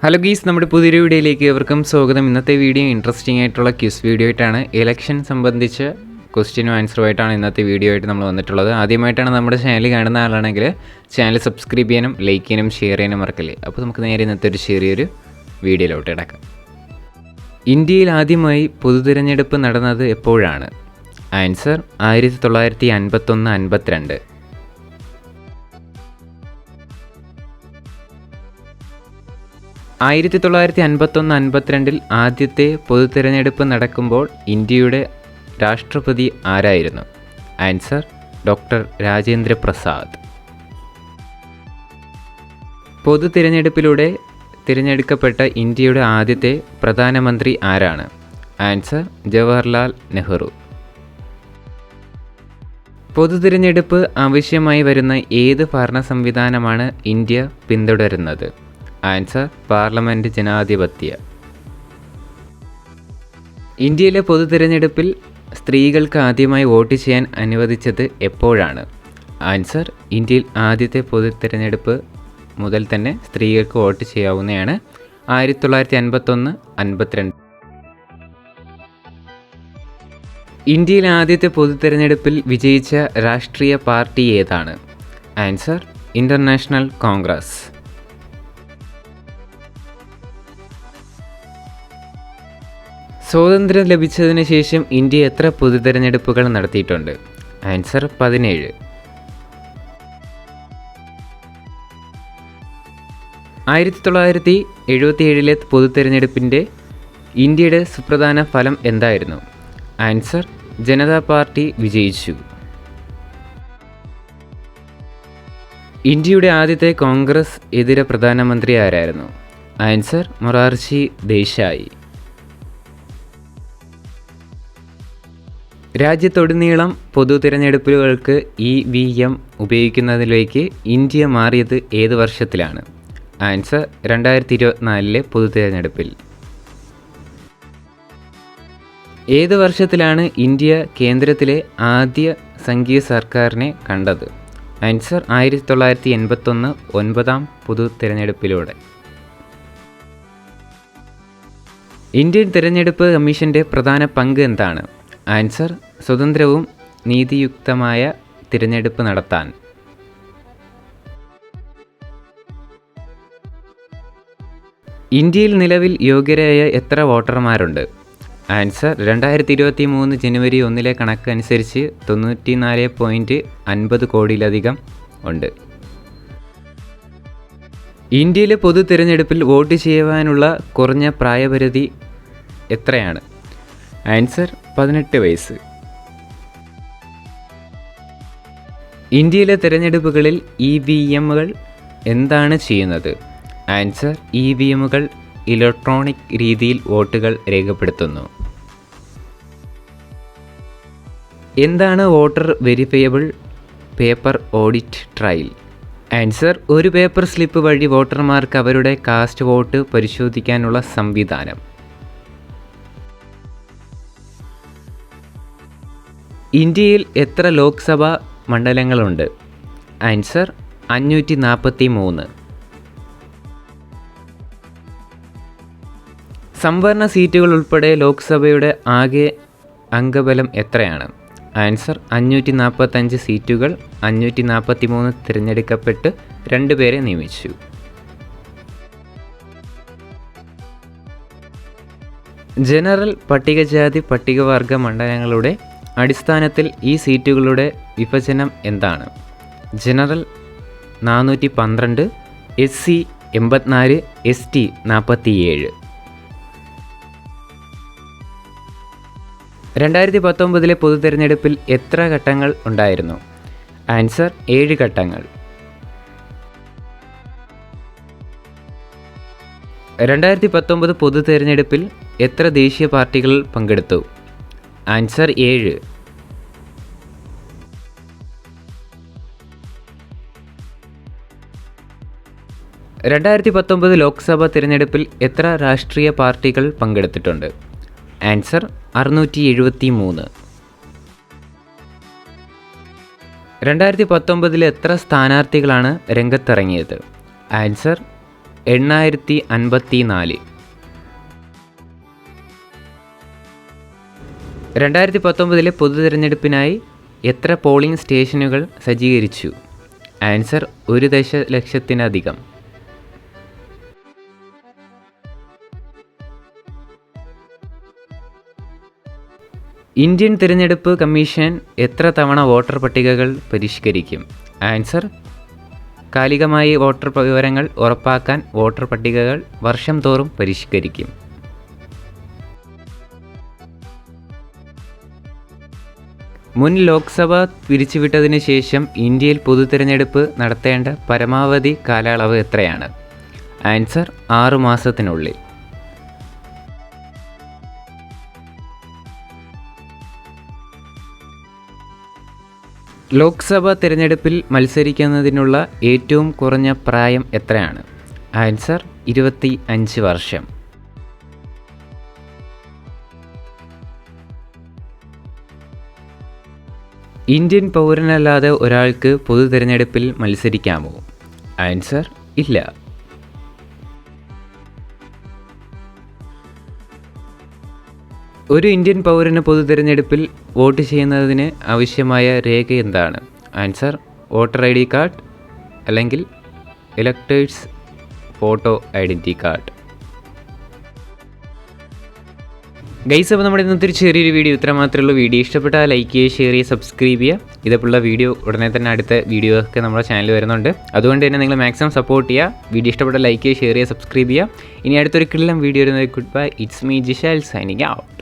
Hello ഗീസ്, നമ്മുടെ പുതിയൊരു വീഡിയോയിലേക്ക് ഏവർക്കും സ്വാഗതം. ഇന്നത്തെ വീഡിയോ ഇൻട്രസ്റ്റിംഗ് ആയിട്ടുള്ള ക്വിസ് വീഡിയോ ആയിട്ടാണ്. ഇലക്ഷൻ സംബന്ധിച്ച് ക്വസ്റ്റ്യനും ആൻസറുമായിട്ടാണ് ഇന്നത്തെ വീഡിയോ ആയിട്ട് നമ്മൾ വന്നിട്ടുള്ളത്. ആദ്യമായിട്ടാണ് നമ്മുടെ ചാനൽ കാണുന്ന ആളാണെങ്കിൽ ചാനൽ സബ്സ്ക്രൈബ് ചെയ്യാനും ലൈക്ക് ചെയ്യാനും ഷെയർ ചെയ്യാനും മറക്കല്ലേ. അപ്പോൾ നമുക്ക് നേരെ ഇന്നത്തെ ഒരു ചെറിയൊരു വീഡിയോയിലോട്ട് ഇടക്കാം. ഇന്ത്യയിൽ ആദ്യമായി പൊതു തിരഞ്ഞെടുപ്പ് നടന്നത് എപ്പോഴാണ്? ആൻസർ 1951-52. 1951-52 ആദ്യത്തെ പൊതു തിരഞ്ഞെടുപ്പ് നടക്കുമ്പോൾ ഇന്ത്യയുടെ രാഷ്ട്രപതി ആരായിരുന്നു? Answer doctor Rajendra Prasad. പൊതു തിരഞ്ഞെടുപ്പിലൂടെ തിരഞ്ഞെടുക്കപ്പെട്ട ഇന്ത്യയുടെ ആദ്യത്തെ പ്രധാനമന്ത്രി ആരാണ്? ആൻസർ ജവഹർലാൽ നെഹ്റു. പൊതു തിരഞ്ഞെടുപ്പ് ആവശ്യമായി വരുന്ന ഏത് ഭരണ സംവിധാനമാണ് ഇന്ത്യ പിന്തുടരുന്നത്? ആൻസർ പാർലമെൻറ്റ് ജനാധിപത്യ. ഇന്ത്യയിലെ പൊതു തിരഞ്ഞെടുപ്പിൽ സ്ത്രീകൾക്ക് ആദ്യമായി വോട്ട് ചെയ്യാൻ അനുവദിച്ചത് എപ്പോഴാണ്? ആൻസർ ഇന്ത്യയിൽ ആദ്യത്തെ പൊതു തിരഞ്ഞെടുപ്പ് മുതൽ തന്നെ സ്ത്രീകൾക്ക് വോട്ട് ചെയ്യാവുന്നതാണ്. 1951-52. ഇന്ത്യയിൽ ആദ്യത്തെ പൊതു തിരഞ്ഞെടുപ്പിൽ വിജയിച്ച രാഷ്ട്രീയ പാർട്ടി ഏതാണ്? Answer international Congress. സ്വാതന്ത്ര്യം ലഭിച്ചതിന് ശേഷം ഇന്ത്യ എത്ര പൊതു തിരഞ്ഞെടുപ്പുകൾ നടത്തിയിട്ടുണ്ട്? ആൻസർ 17. 1977 പൊതു തിരഞ്ഞെടുപ്പിൻ്റെ ഇന്ത്യയുടെ സുപ്രധാന ഫലം എന്തായിരുന്നു? ആൻസർ ജനതാ പാർട്ടി വിജയിച്ചു. ഇന്ത്യയുടെ ആദ്യത്തെ കോൺഗ്രസ് ഇതര പ്രധാനമന്ത്രി ആരായിരുന്നു? ആൻസർ മൊറാർജി ദേശായി. രാജ്യത്തുടനീളം പൊതു തിരഞ്ഞെടുപ്പുകൾക്ക് EVM ഉപയോഗിക്കുന്നതിലേക്ക് ഇന്ത്യ മാറിയത് ഏത് വർഷത്തിലാണ്? ആൻസർ 2024 പൊതു തിരഞ്ഞെടുപ്പിൽ. ഏത് വർഷത്തിലാണ് ഇന്ത്യ കേന്ദ്രത്തിലെ ആദ്യ സംഘീയ സർക്കാരിനെ കണ്ടത്? ആൻസർ 1981 9ാം പൊതു തിരഞ്ഞെടുപ്പിലൂടെ. ഇന്ത്യൻ തിരഞ്ഞെടുപ്പ് കമ്മീഷൻ്റെ പ്രധാന പങ്ക് എന്താണ്? ആൻസർ സ്വതന്ത്രവും നീതിയുക്തമായ തിരഞ്ഞെടുപ്പ് നടത്താൻ. ഇന്ത്യയിൽ നിലവിൽ യോഗ്യരായ എത്ര വോട്ടർമാരുണ്ട്? ആൻസർ 2023 ജനുവരി 1 കണക്ക് അനുസരിച്ച് 94.50 കോടിയിലധികം ഉണ്ട്. ഇന്ത്യയിലെ പൊതു തിരഞ്ഞെടുപ്പിൽ വോട്ട് ചെയ്യുവാനുള്ള കുറഞ്ഞ പ്രായപരിധി എത്രയാണ്? ആൻസർ 18 വയസ്സ്. ഇന്ത്യയിലെ തിരഞ്ഞെടുപ്പുകളിൽ EVMകൾ എന്താണ് ചെയ്യുന്നത്? ആൻസർ EVMകൾ ഇലക്ട്രോണിക് രീതിയിൽ വോട്ടുകൾ രേഖപ്പെടുത്തുന്നു. എന്താണ് voter verifiable paper audit trial? Answer ഒരു പേപ്പർ സ്ലിപ്പ് വഴി വോട്ടർമാർക്ക് അവരുടെ കാസ്റ്റ് വോട്ട് പരിശോധിക്കാനുള്ള സംവിധാനം. ഇന്ത്യയിൽ എത്ര ലോക്സഭാ മണ്ഡലങ്ങളുണ്ട്? ആൻസർ 543. സംവരണ സീറ്റുകൾ ഉൾപ്പെടെ ലോക്സഭയുടെ ആകെ അംഗബലം എത്രയാണ്? ആൻസർ 545 സീറ്റുകൾ. 543 തിരഞ്ഞെടുക്കപ്പെട്ട് 2 പേരെ നിയമിച്ചു. ജനറൽ പട്ടികജാതി പട്ടികവർഗ മണ്ഡലങ്ങളുടെ അടിസ്ഥാനത്തിൽ ഈ സീറ്റുകളുടെ വിഭജനം എന്താണ്? General 412, SC 84, ST 47. 2019 പൊതു തിരഞ്ഞെടുപ്പിൽ എത്ര ഘട്ടങ്ങൾ ഉണ്ടായിരുന്നു? ആൻസർ 7 ഘട്ടങ്ങൾ. 2019 പൊതു തിരഞ്ഞെടുപ്പിൽ എത്ര ദേശീയ പാർട്ടികൾ പങ്കെടുത്തു? ആൻസർ 7. 2019 ലോക്സഭാ തിരഞ്ഞെടുപ്പിൽ എത്ര രാഷ്ട്രീയ പാർട്ടികൾ പങ്കെടുത്തിട്ടുണ്ട്? ആൻസർ 673. 2019 എത്ര സ്ഥാനാർത്ഥികളാണ് രംഗത്തിറങ്ങിയത്? ആൻസർ 854. 2019 പൊതു തിരഞ്ഞെടുപ്പിനായി എത്ര പോളിംഗ് സ്റ്റേഷനുകൾ സജ്ജീകരിച്ചു? ആൻസർ 1 ദശലക്ഷത്തിലധികം. ഇന്ത്യൻ തിരഞ്ഞെടുപ്പ് കമ്മീഷൻ എത്ര തവണ വോട്ടർ പട്ടികകൾ പരിഷ്കരിക്കും? ആൻസർ കാലികമായി വോട്ടർ വിവരങ്ങൾ ഉറപ്പാക്കാൻ വോട്ടർ പട്ടികകൾ വർഷം തോറും പരിഷ്കരിക്കും. മുൻ ലോക്സഭ പിരിച്ചുവിട്ടതിന് ശേഷം ഇന്ത്യയിൽ പൊതു തിരഞ്ഞെടുപ്പ് നടത്തേണ്ട പരമാവധി കാലയളവ് എത്രയാണ്? ആൻസർ 6 മാസത്തിനുള്ളിൽ. ലോക്സഭാ തിരഞ്ഞെടുപ്പിൽ മത്സരിക്കുന്നതിനുള്ള ഏറ്റവും കുറഞ്ഞ പ്രായം എത്രയാണ്? ആൻസർ 25 വർഷം. ഇന്ത്യൻ പൗരനല്ലാതെ ഒരാൾക്ക് പൊതു തിരഞ്ഞെടുപ്പിൽ മത്സരിക്കാമോ? ആൻസർ ഇല്ല. ഒരു ഇന്ത്യൻ പൗരന് പൊതു തിരഞ്ഞെടുപ്പിൽ വോട്ട് ചെയ്യുന്നതിന് ആവശ്യമായ രേഖ എന്താണ്? ആൻസർ വോട്ടർ ID കാർഡ് അല്ലെങ്കിൽ electors photo identity card. Guys, അപ്പോൾ നമ്മുടെ ഇന്നത്തെ ഒരു ചെറിയൊരു വീഡിയോ ഇത്ര മാത്രമേ ഉള്ളൂ. വീഡിയോ ഇഷ്ടപ്പെട്ടാൽ ലൈക്ക് ചെയ്യുക, ഷെയർ ചെയ്യുക, സബ്സ്ക്രൈബ് ചെയ്യുക. ഇതേപോലുള്ള വീഡിയോ ഉടനെ തന്നെ അടുത്ത വീഡിയോ ഒക്കെ നമ്മുടെ ചാനൽ വരുന്നുണ്ട്. അതുകൊണ്ട് തന്നെ നിങ്ങൾ മാക്സിമം സപ്പോർട്ട് ചെയ്യുക. വീഡിയോ ഇഷ്ടപ്പെട്ടാൽ ലൈക്ക് ചെയ്യുക, ഷെയർ ചെയ്യുക, സബ്സ്ക്രൈബ് ചെയ്യുക. ഇനി അടുത്തൊരു കിള്ളം വീഡിയോ വരുന്നത്. Good bye. It's me Jishal signing out.